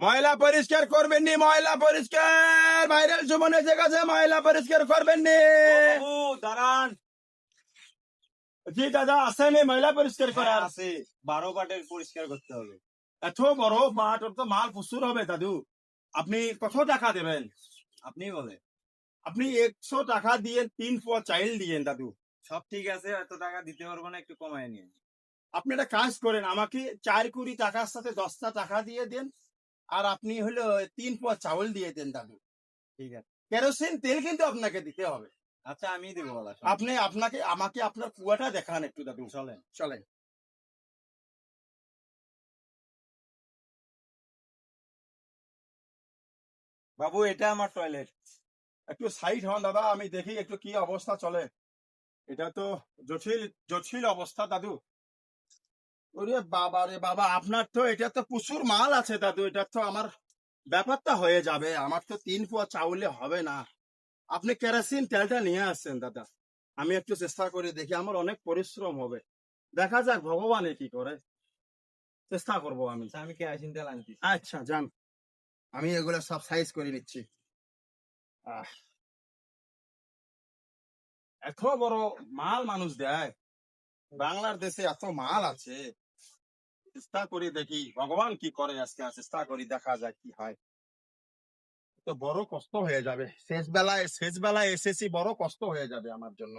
ময়লা পরিষ্কার করবেন নি, ময়লা পরিষ্কার ভাইরাল সুমন এসে গেছে, ময়লা পরিষ্কার করবেন নি। বাবু দাঁড়ান। জি দাদা, আসেনি ময়লা পরিষ্কার করার? আছে 12 পাটের পরিষ্কার করতে হবে। এত বড় মাঠ, ওর তো মাল প্রচুর হবে দাদু। আপনি কত টাকা দেবেন? আপনি বলে আপনি 100 টাকা দিয়ে 3 পোয়া চাইল দিয়েন দাদু। সব ঠিক আছে, এত টাকা দিতে পারবো না, একটু কমায় নিন। আপনি একটা কাজ করেন, আমাকে 4 কোটি টাকার সাথে 10টা টাকা দিয়ে দেন, আর আপনি হলো 3 পোয়া চাউল দিয়ে দেন দাদু। ঠিক আছে, কেরোসিন তেল কিন্তু আপনাকে দিতে হবে। আচ্ছা আমি দেবো বলা। আপনি আমাকে আপনার কুয়াটা দেখান একটু দাদু। চলেন। চলেন। বাবু এটা আমার টয়লেট। একটু সাইড হন দাদা, আমি দেখি একটু কি অবস্থা চলে। এটা তো জটিল জটিল অবস্থা দাদু। ওরে বাবা রে বাবা, আপনার তো এটা তো প্রচুর মাল আছে দাদু, এটা তো আমার ব্যাপারটা হয়ে যাবে। আমার তো 3 পোয়া চাউলে হবে না। আপনি কেরোসিন তেলটা নিয়ে আসছেন দাদা, আমি একটু চেষ্টা করে দেখি, আমার অনেক পরিশ্রম হবে। দেখা যাক ভগবানে কি করে, চেষ্টা করব আমি। আচ্ছা, আমি কেরোসিন তেল আনছি। আচ্ছা যান, আমি এগুলো সব সাইজ করে নিচ্ছি। আহ, এত বড় মাল মানুষ দেয়, বাংলার দেশে এত মাল আছে। চেষ্টা করি দেখি ভগবান কি করে, আজকে চেষ্টা করি, দেখা যাক কি হয়। তো বড় কষ্ট হয়ে যাবে, শেষ বেলায় এসেছি, বড় কষ্ট হয়ে যাবে আমার জন্য।